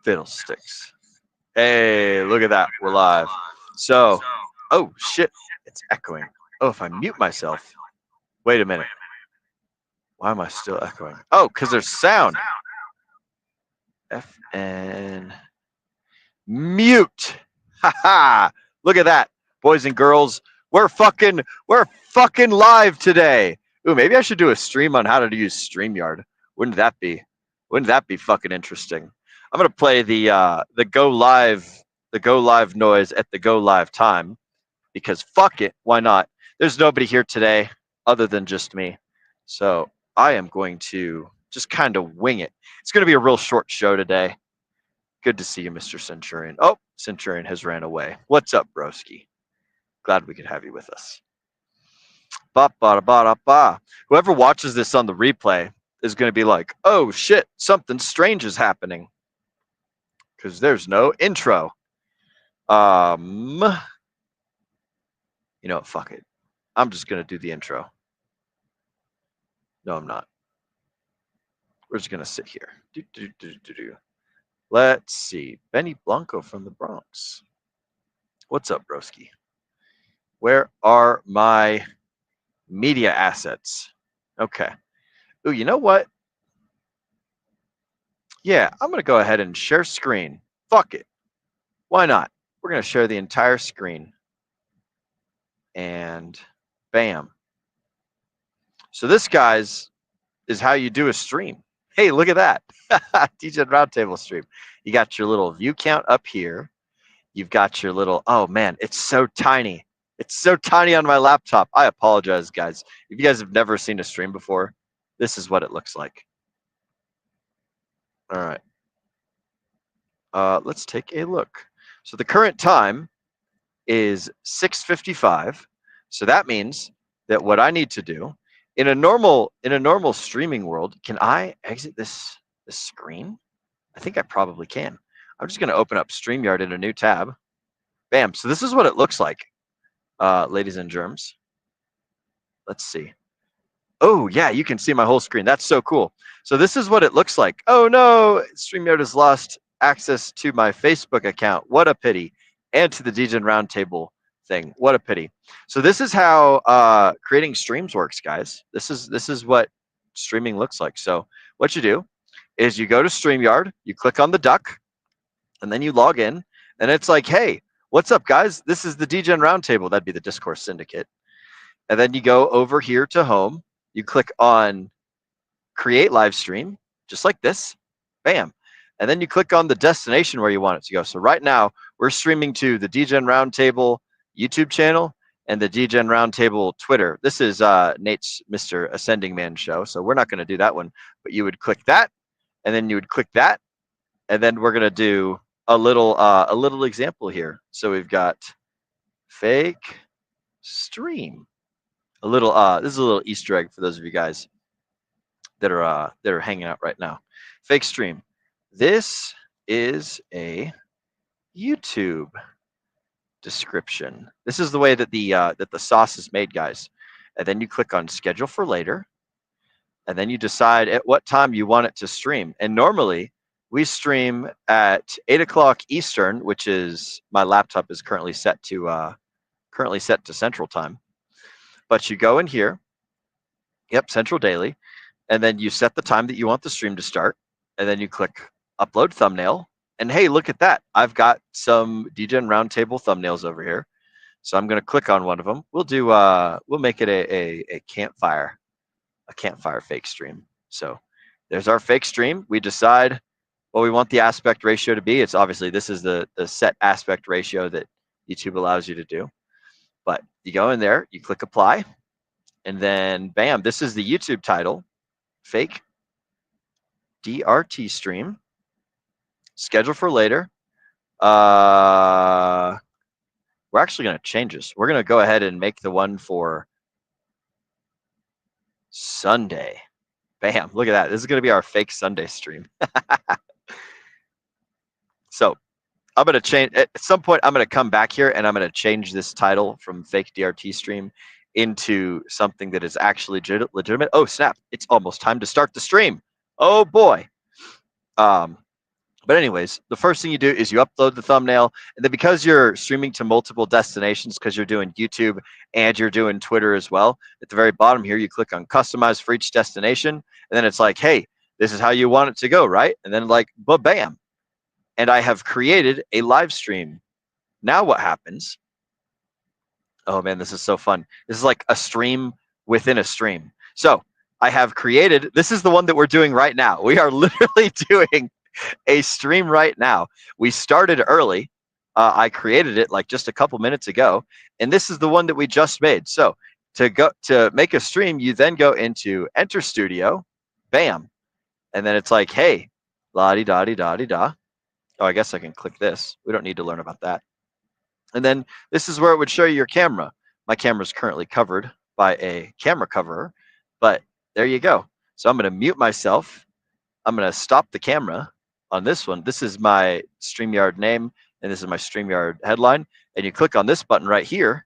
Fiddlesticks. Hey, look at that. We're live. So, oh shit, it's echoing. Oh, if I mute myself. Wait a minute. Why am I still echoing? Oh, because there's sound. FN mute. Haha. Look at that. Boys and girls, we're fucking live today. Ooh, maybe I should do a stream on how to use StreamYard. Wouldn't that be? Wouldn't that be fucking interesting? I'm gonna play the go live noise at the go live time because fuck it, why not? There's nobody here today other than just me, so I am going to just kind of wing it. It's gonna be a real short show today. Good to see you, Mr. Centurion. Oh, Centurion has ran away. What's up, broski? Glad we could have you with us. Ba ba ba da ba. Whoever watches this on the replay is going to be like, "Oh shit, something strange is happening," because there's no intro. You know what? Fuck it. I'm just going to do the intro. No, I'm not. We're just going to sit here. Let's see. Benny Blanco from the Bronx. What's up, broski? Where are my media assets? Okay. Ooh, you know what? Yeah, I'm going to go ahead and share screen. Fuck it. Why not? We're going to share the entire screen. And bam. So this, guys, is how you do a stream. Hey, look at that. DJ Roundtable stream. You got your little view count up here. You've got your little, oh man, it's so tiny. It's so tiny on my laptop. I apologize, guys. If you guys have never seen a stream before, this is what it looks like. All right. Let's take a look. So the current time is 6:55. So that means that what I need to do in a normal streaming world, can I exit this screen? I think I probably can. I'm just going to open up StreamYard in a new tab. Bam. So this is what it looks like, ladies and germs. Let's see. Oh, yeah, you can see my whole screen. That's so cool. So this is what it looks like. Oh, no, StreamYard has lost access to my Facebook account. What a pity. And to the DJ Roundtable thing. What a pity. So this is how creating streams works, guys. This is what streaming looks like. So what you do is you go to StreamYard, you click on the duck, and then you log in, and it's like, hey, what's up, guys? This is the DJ Roundtable. That'd be the Discourse Syndicate. And then you go over here to home. You click on create live stream, just like this. Bam. And then you click on the destination where you want it to go. So right now, we're streaming to the DJ Roundtable YouTube channel and the DJ Roundtable Twitter. This is Nate's Mr. Ascending Man show, so we're not going to do that one. But you would click that, and then you would click that, and then we're going to do a little example here. So we've got fake stream. This is a little Easter egg for those of you guys that are hanging out right now. Fake stream. This is a YouTube description. This is the way that the sauce is made, guys. And then you click on schedule for later, and then you decide at what time you want it to stream. And normally we stream at 8 o'clock Eastern, which is my laptop is currently set to Central Time. But you go in here, yep, Central Daily, and then you set the time that you want the stream to start, and then you click upload thumbnail. And hey, look at that. I've got some DJ Roundtable thumbnails over here. So I'm going to click on one of them. We'll make it a campfire fake stream. So there's our fake stream. We decide what we want the aspect ratio to be. It's obviously, this is the set aspect ratio that YouTube allows you to do. But you go in there, you click apply, and then bam, this is the YouTube title, fake DRT stream. Schedule for later. We're actually going to change this. We're going to go ahead and make the one for Sunday. Bam, look at that. This is going to be our fake Sunday stream. So I'm going to change, at some point, I'm going to come back here and I'm going to change this title from fake DRT stream into something that is actually legitimate. Oh, snap. It's almost time to start the stream. Oh, boy. But anyways, the first thing you do is you upload the thumbnail, and then because you're streaming to multiple destinations, because you're doing YouTube and you're doing Twitter as well, at the very bottom here, you click on customize for each destination, and then it's like, hey, this is how you want it to go, right? And then like, bam, and I have created a live stream. Now what happens? Oh man, this is so fun. This is like a stream within a stream. So I have created, this is the one that we're doing right now. We are literally doing a stream right now. We started early. I created it like just a couple minutes ago, and this is the one that we just made. So to make a stream, you then go into Enter Studio, bam, and then it's like, hey, la di da di da di da. Oh, I guess I can click this. We don't need to learn about that. And then this is where it would show you your camera. My camera is currently covered by a camera cover, but there you go. So I'm going to mute myself. I'm going to stop the camera on this one. This is my StreamYard name, and this is my StreamYard headline. And you click on this button right here,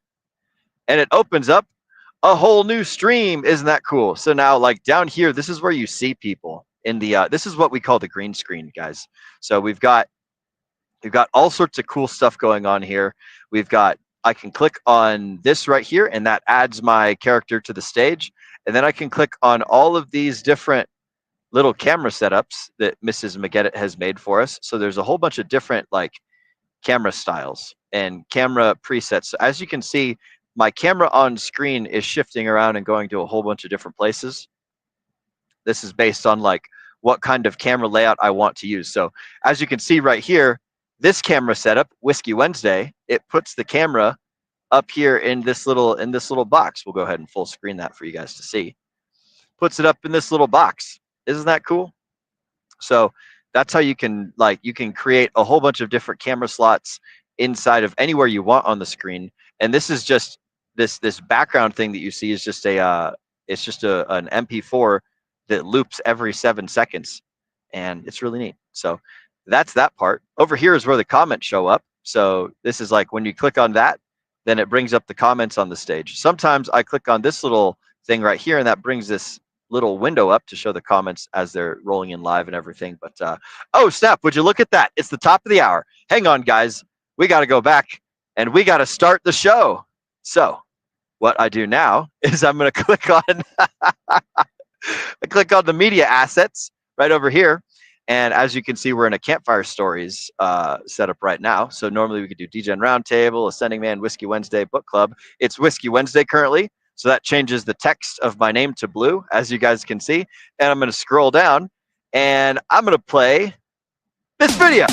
and it opens up a whole new stream. Isn't that cool? So now, like down here, this is where you see people in the. This is what we call the green screen, guys. So we've got all sorts of cool stuff going on here. I can click on this right here, and that adds my character to the stage. And then I can click on all of these different little camera setups that Mrs. McGettit has made for us. So there's a whole bunch of different like camera styles and camera presets. So as you can see, my camera on screen is shifting around and going to a whole bunch of different places. This is based on like what kind of camera layout I want to use. So as you can see right here, this camera setup, Whiskey Wednesday, it puts the camera up here in this little box. We'll go ahead and full screen that for you guys to see. Puts it up in this little box. Isn't that cool? So that's how you can create a whole bunch of different camera slots inside of anywhere you want on the screen. And this is just this background thing that you see is just an MP4 that loops every 7 seconds, and it's really neat. So that's that part. Over here is where the comments show up. So this is like when you click on that, then it brings up the comments on the stage. Sometimes I click on this little thing right here, and that brings this little window up to show the comments as they're rolling in live and everything. But oh snap, would you look at that? It's the top of the hour. Hang on, guys. We got to go back and we got to start the show. So what I do now is I'm going to click on I click on the media assets right over here. And as you can see, we're in a Campfire Stories setup right now. So normally we could do DGen Roundtable, Ascending Man, Whiskey Wednesday, Book Club. It's Whiskey Wednesday currently. So that changes the text of my name to blue, as you guys can see. And I'm going to scroll down, and I'm going to play this video.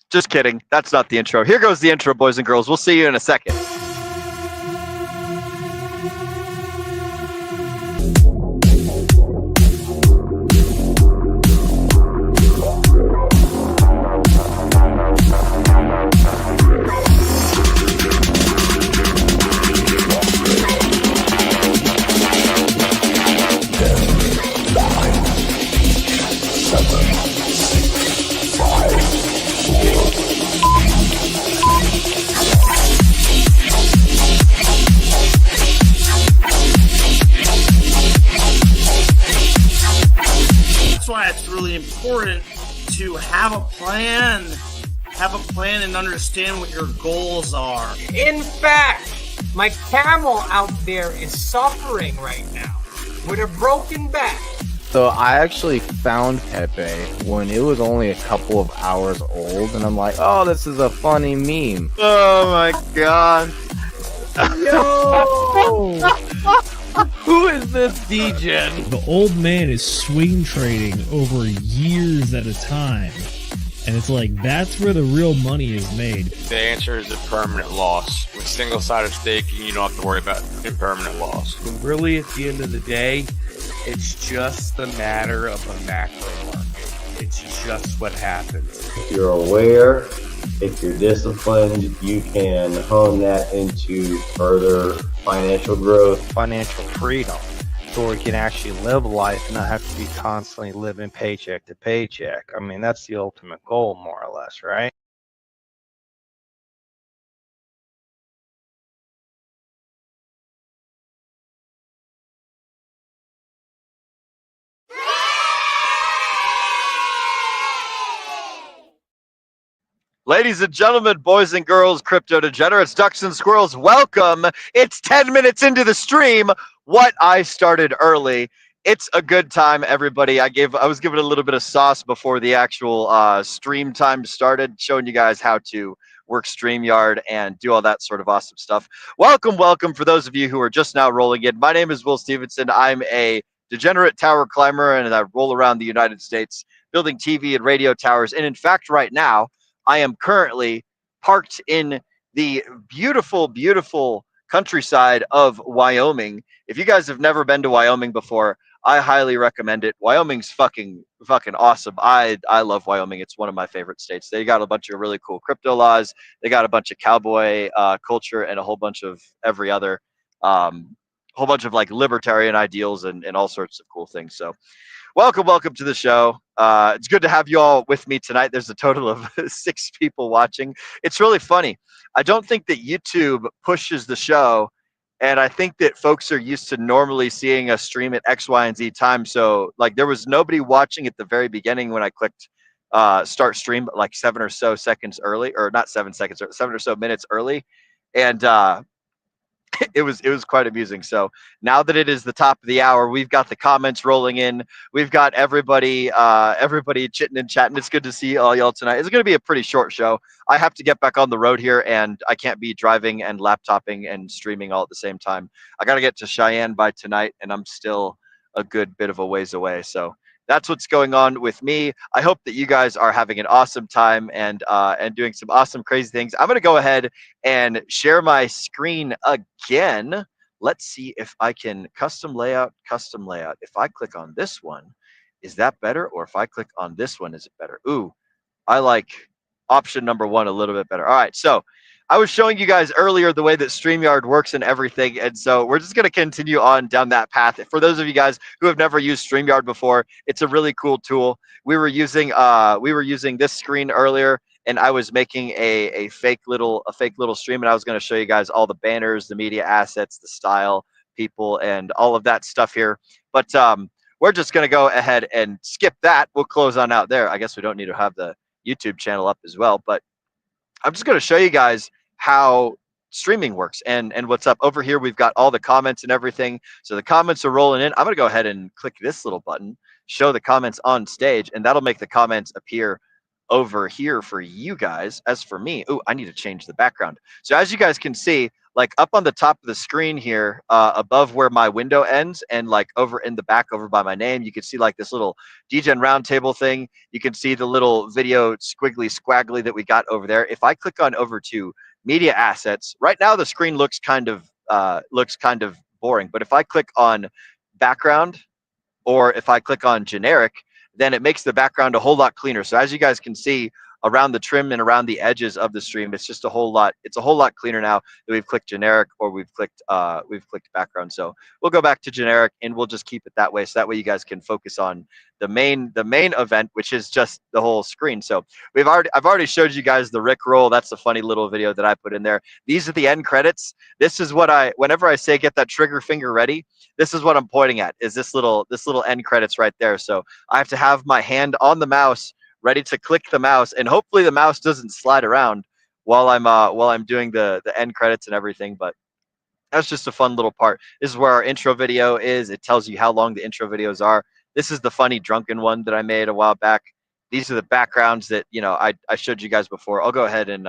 Just kidding. That's not the intro. Here goes the intro, boys and girls. We'll see you in a second. Important to have a plan and understand what your goals are. In fact, my camel out there is suffering right now with a broken back. So I actually found Pepe when it was only a couple of hours old, and I'm like, oh, this is a funny meme. Oh my god. Yo! Who is this DGen? The old man is swing trading over years at a time. And it's like, that's where the real money is made. The answer is a permanent loss. With single-sided staking, you don't have to worry about impermanent loss. And really, at the end of the day, it's just a matter of a macro market. It's just what happens. If you're aware, if you're disciplined, you can hone that into further financial growth. Financial freedom. So we can actually live life and not have to be constantly living paycheck to paycheck. I mean, that's the ultimate goal, more or less, right? Ladies and gentlemen, boys and girls, crypto degenerates, ducks and squirrels, welcome. It's 10 minutes into the stream. What I started early. It's a good time, everybody. I was given a little bit of sauce before the actual stream time started, showing you guys how to work StreamYard and do all that sort of awesome stuff. Welcome, welcome for those of you who are just now rolling in. My name is Will Stevenson. I'm a degenerate tower climber, and I roll around the United States building TV and radio towers. And in fact, right now, I am currently parked in the beautiful, beautiful countryside of Wyoming. If you guys have never been to Wyoming before, I highly recommend it. Wyoming's fucking awesome. I love Wyoming. It's one of my favorite states. They got a bunch of really cool crypto laws. They got a bunch of cowboy culture and a whole bunch of every other, whole bunch of like libertarian ideals and all sorts of cool things. So welcome to the show. It's good to have you all with me tonight. There's a total of 6 people watching. It's really funny. I don't think that YouTube pushes the show, and I think that folks are used to normally seeing us stream at X, Y, and Z time. So like there was nobody watching at the very beginning when I clicked start stream like 7 or so seconds early, or not 7 seconds, 7 or so minutes early. And it was quite amusing. So now that it is the top of the hour, we've got the comments rolling in. We've got everybody chitting and chatting. It's good to see all y'all tonight. It's going to be a pretty short show. I have to get back on the road here, and I can't be driving and laptoping and streaming all at the same time. I got to get to Cheyenne by tonight, and I'm still a good bit of a ways away. So that's what's going on with me. I hope that you guys are having an awesome time and doing some awesome, crazy things. I'm going to go ahead and share my screen again. Let's see if I can custom layout. If I click on this one, is that better? Or if I click on this one, is it better? Ooh, I like option number 1 a little bit better. All right, so I was showing you guys earlier the way that StreamYard works and everything, and so we're just going to continue on down that path. For those of you guys who have never used StreamYard before, it's a really cool tool. We were using this screen earlier, and I was making a fake little stream, and I was going to show you guys all the banners, the media assets, the style, people, and all of that stuff here. But we're just going to go ahead and skip that. We'll close on out there. I guess we don't need to have the YouTube channel up as well, but I'm just going to show you guys how streaming works and what's up. Over here, we've got all the comments and everything. So the comments are rolling in. I'm going to go ahead and click this little button, show the comments on stage, and that'll make the comments appear over here for you guys. As for me, ooh, I need to change the background. So as you guys can see, like up on the top of the screen here, above where my window ends, and like over in the back, over by my name, you can see like this little DGen roundtable thing. You can see the little video squiggly squaggly that we got over there. If I click on over to media assets, right now the screen looks kind of boring. But if I click on background, or if I click on generic, then it makes the background a whole lot cleaner. So as you guys can see, around the trim and around the edges of the stream, it's just a whole lot cleaner now that we've clicked generic or we've clicked background. So we'll go back to generic, and we'll just keep it that way, so that way you guys can focus on the main event, which is just the whole screen. So I've already showed you guys the Rick roll. That's a funny little video that I put in there. These are the end credits. This is what whenever I say get that trigger finger ready, this is what I'm pointing at, is this little end credits right there. So I have to have my hand on the mouse, ready to click the mouse, and hopefully the mouse doesn't slide around while I'm doing the end credits and everything. But that's just a fun little part. This is where our intro video is. It tells you how long the intro videos are. This is the funny drunken one that I made a while back. These are the backgrounds that I showed you guys before. I'll go ahead and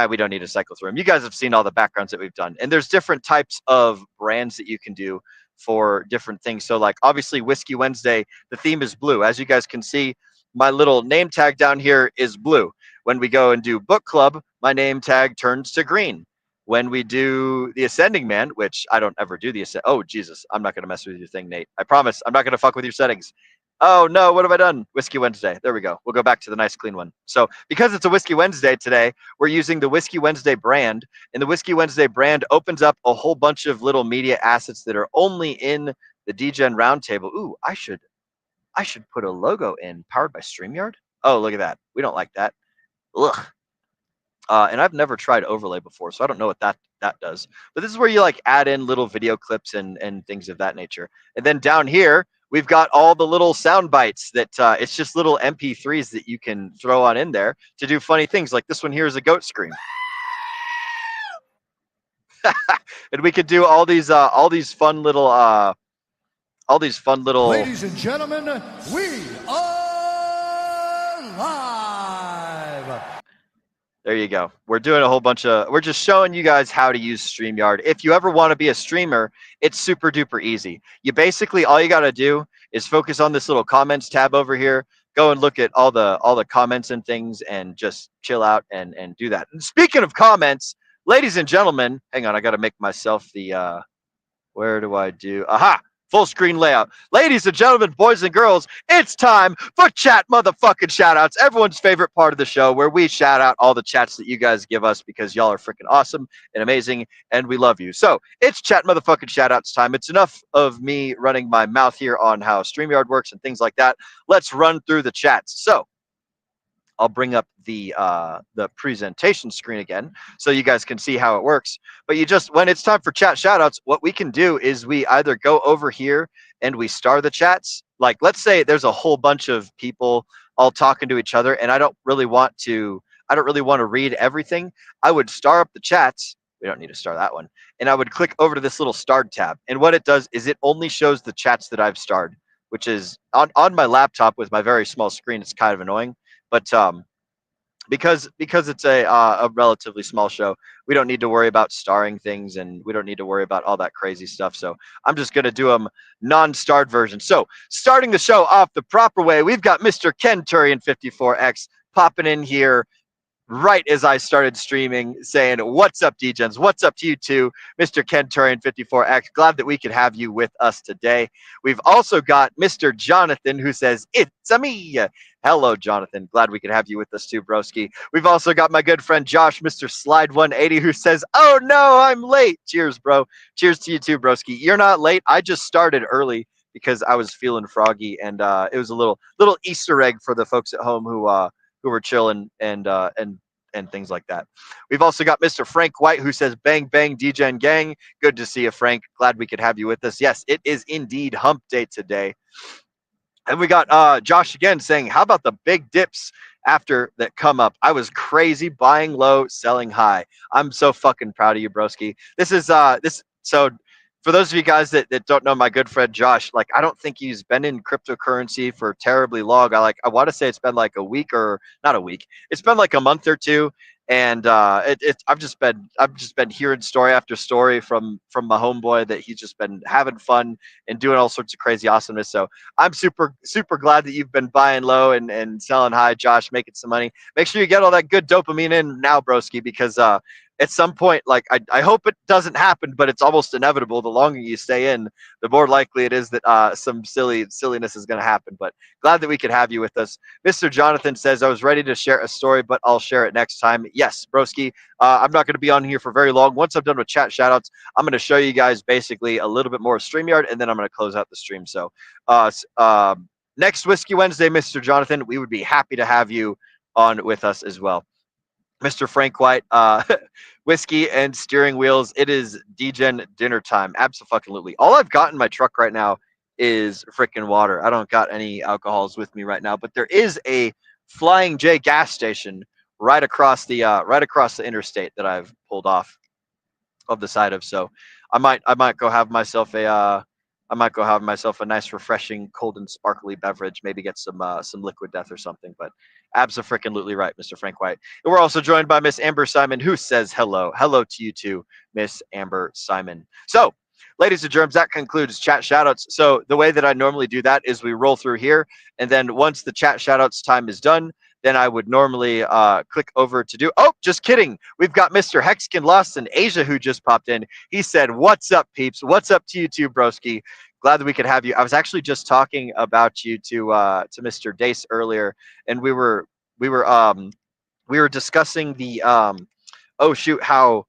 we don't need to cycle through them. You guys have seen all the backgrounds that we've done, and there's different types of brands that you can do for different things. So like obviously Whiskey Wednesday, the theme is blue. As you guys can see, my little name tag down here is blue. When we go and do book club, my name tag turns to green. When we do the Ascending Man, which I don't ever do oh Jesus, I'm not going to mess with your thing, Nate. I promise, I'm not going to fuck with your settings. Oh no, what have I done? Whiskey Wednesday. There we go. We'll go back to the nice clean one. So because it's a Whiskey Wednesday today, we're using the Whiskey Wednesday brand, and the Whiskey Wednesday brand opens up a whole bunch of little media assets that are only in the DGen roundtable. Ooh, I should put a logo in, powered by StreamYard. Oh, look at that. We don't like that. Ugh. And I've never tried overlay before, so I don't know what that does. But this is where you like add in little video clips and things of that nature. And then down here, we've got all the little sound bites that it's just little MP3s that you can throw on in there to do funny things. Like this one here is a goat scream. And we could do all these fun little Ladies and gentlemen, we are live. There you go. We're doing a whole bunch of, we're just showing you guys how to use StreamYard. If you ever want to be a streamer, it's super duper easy. You basically, all you got to do is focus on this little comments tab over here. Go and look at all the comments and things and just chill out and do that. And speaking of comments, ladies and gentlemen, hang on, I got to make myself the, where do I do? Aha! Full screen layout. Ladies and gentlemen, boys and girls, it's time for chat motherfucking shout outs. Everyone's favorite part of the show where we shout out all the chats that you guys give us because y'all are freaking awesome and amazing and we love you. So it's chat motherfucking shout outs time. It's enough of me running my mouth here on how StreamYard works and things like that. Let's run through the chats. So I'll bring up the presentation screen again so you guys can see how it works. But you just, when it's time for chat shoutouts, what we can do is we either go over here and we star the chats. Like, let's say there's a whole bunch of people all talking to each other, and I don't really want to read everything. I would star up the chats. We don't need to star that one. And I would click over to this little starred tab. And what it does is it only shows the chats that I've starred, which is on my laptop with my very small screen. It's kind of annoying. But because it's a relatively small show, we don't need to worry about starring things, and we don't need to worry about all that crazy stuff. So I'm just going to do them non-starred version. So starting the show off the proper way, we've got Mr. Ken Turian 54X popping in here right as I started streaming, saying, "What's up, DGens? What's up to you too, Mr. Ken Turian 54X? Glad that we could have you with us today." We've also got Mr. Jonathan, who says, "It's a me." Hello, Jonathan. Glad we could have you with us too, broski. We've also got my good friend Josh, Mr. Slide 180, who says, "Oh no, I'm late." Cheers, bro. Cheers to you too, broski. You're not late. I just started early because I was feeling froggy, and it was a little Easter egg for the folks at home who were chilling and things like that. We've also got Mr. Frank White, who says, "Bang bang, DGen gang." Good to see you, Frank. Glad we could have you with us. Yes, it is indeed hump day today. And we got Josh again saying, "How about the big dips after that come up? I was crazy buying low, selling high." I'm so fucking proud of you, broski. This is so for those of you guys that don't know my good friend Josh, like, I don't think he's been in cryptocurrency for terribly long. I want to say it's been like a week, or not a week. It's been like a month or two. And I've just been hearing story after story from my homeboy that he's just been having fun and doing all sorts of crazy awesomeness. So I'm super glad that you've been buying low and selling high, Josh, making some money. Make sure you get all that good dopamine in now, broski, because at some point, like, I hope it doesn't happen, but it's almost inevitable. The longer you stay in, the more likely it is that some silliness is going to happen. But glad that we could have you with us. Mr. Jonathan says, "I was ready to share a story, but I'll share it next time." Yes, broski. I'm not going to be on here for very long. Once I'm done with chat shoutouts, I'm going to show you guys basically a little bit more of StreamYard, and then I'm going to close out the stream. So next Whiskey Wednesday, Mr. Jonathan, we would be happy to have you on with us as well. Mr. Frank White, whiskey and steering wheels. It is DGen dinner time. Absolutely. All I've got in my truck right now is freaking water. I don't got any alcohols with me right now, but there is a Flying J gas station right across the interstate that I've pulled off of the side of. So I might go have myself a nice, refreshing, cold and sparkly beverage. Maybe get some Liquid Death or something. But absolutely right, Mr. Frank White. And we're also joined by Miss Amber Simon, who says hello. Hello to you too, Miss Amber Simon. So, ladies and germs, that concludes chat shoutouts. So the way that I normally do that is we roll through here, and then once the chat shoutouts time is done, then I would normally click over to do. Oh, just kidding. We've got Mr. Hexkin Lost in Asia who just popped in. He said, "What's up, peeps? What's up to you too, broski? Glad that we could have you." I was actually just talking about you to Mr. Dace earlier, and we were discussing the oh shoot, how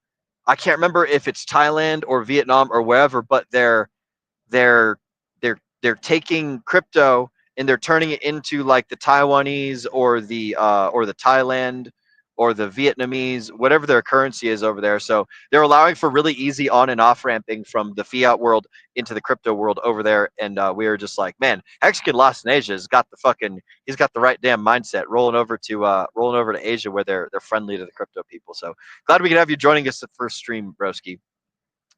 I can't remember if it's Thailand or Vietnam or wherever, but they're taking crypto and they're turning it into like the Taiwanese or the Thailand or the Vietnamese, whatever their currency is over there. So they're allowing for really easy on and off ramping from the fiat world into the crypto world over there. And we were just like, man, Hexagon Lost in Asia has got he's got the right damn mindset, rolling over to Asia where they're friendly to the crypto people. So glad we could have you joining us at first stream, broski.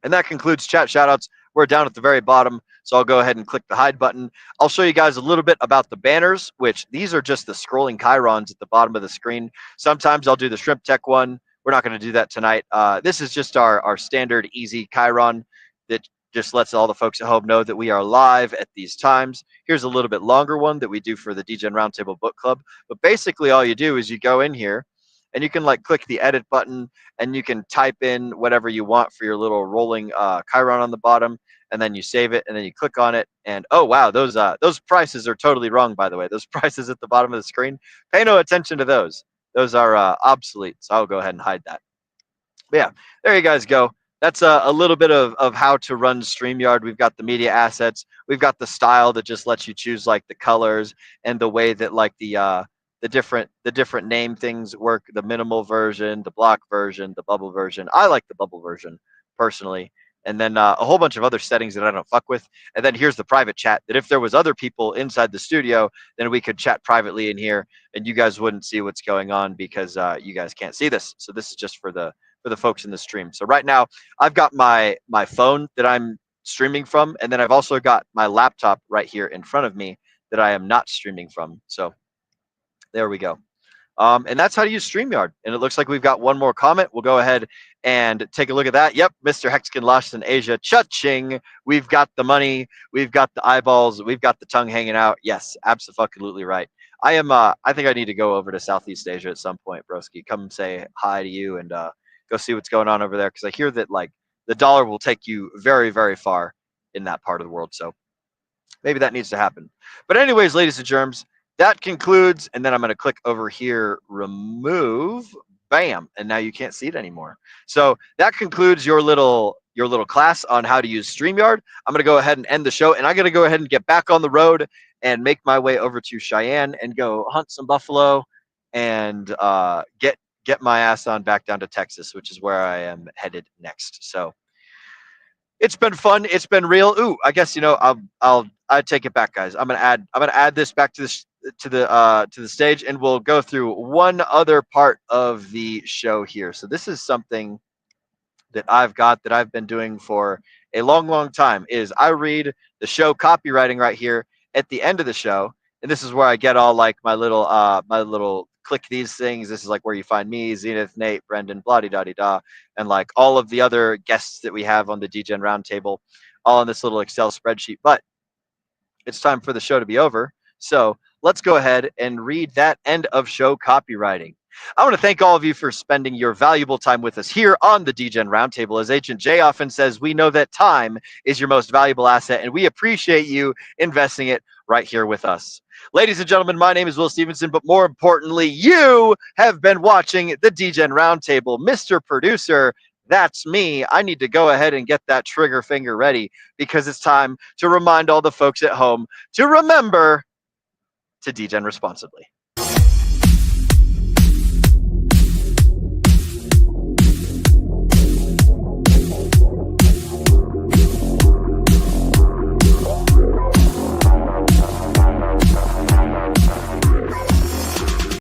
And that concludes chat shoutouts. We're down at the very bottom, so I'll go ahead and click the hide button. I'll show you guys a little bit about the banners, which these are just the scrolling chyrons at the bottom of the screen. Sometimes I'll do the shrimp tech one. We're not going to do that tonight. This is just our standard easy chyron that just lets all the folks at home know that we are live at these times. Here's a little bit longer one that we do for the DGen Roundtable Book Club. But basically all you do is you go in here and you can like click the edit button and you can type in whatever you want for your little rolling chyron on the bottom, and then you save it and then you click on it. And oh wow, those prices are totally wrong, by the way. Those prices at the bottom of the screen, pay no attention to those. Those are obsolete, so I'll go ahead and hide that. But yeah, there you guys go. That's a little bit of how to run StreamYard. We've got the media assets. We've got the style that just lets you choose like the colors and the way that like the different name things work, the minimal version, the block version, the bubble version. I like the bubble version personally. And then a whole bunch of other settings that I don't fuck with. And then here's the private chat that if there was other people inside the studio, then we could chat privately in here and you guys wouldn't see what's going on because you guys can't see this. So this is just for the folks in the stream. So right now I've got my phone that I'm streaming from, and then I've also got my laptop right here in front of me that I am not streaming from. So there we go. And that's how to use StreamYard. And it looks like we've got one more comment. We'll go ahead and take a look at that. Yep, Mr. Hexagon Lost in Asia. Cha-ching. We've got the money. We've got the eyeballs. We've got the tongue hanging out. Yes, absolutely right. I think I need to go over to Southeast Asia at some point, broski. Come say hi to you and go see what's going on over there. Because I hear that like the dollar will take you very, very far in that part of the world. So maybe that needs to happen. But anyways, ladies and germs, that concludes, and then I'm going to click over here, remove, bam, and now you can't see it anymore. So that concludes your little class on how to use StreamYard. I'm going to go ahead and end the show, and I'm going to go ahead and get back on the road and make my way over to Cheyenne and go hunt some buffalo and get my ass on back down to Texas, which is where I am headed next. So it's been fun. It's been real. Ooh, I guess I'll take it back, guys. I'm gonna add this back to the stage, and we'll go through one other part of the show here. So this is something that I've been doing for a long time. Is I read the show copywriting right here at the end of the show, and this is where I get all like my little click these things. This is like where you find me, Zenith, Nate, Brendan, blah da da, and like all of the other guests that we have on the DGen Roundtable, all in this little Excel spreadsheet. But it's time for the show to be over. So let's go ahead and read that end of show copywriting. I want to thank all of you for spending your valuable time with us here on the DGen Roundtable. As Agent Jay often says, we know that time is your most valuable asset, and we appreciate you investing it right here with us. Ladies and gentlemen, my name is Will Stevenson, but more importantly, you have been watching the DGen Roundtable. Mr. Producer, that's me. I need to go ahead and get that trigger finger ready because it's time to remind all the folks at home to remember to DGen responsibly.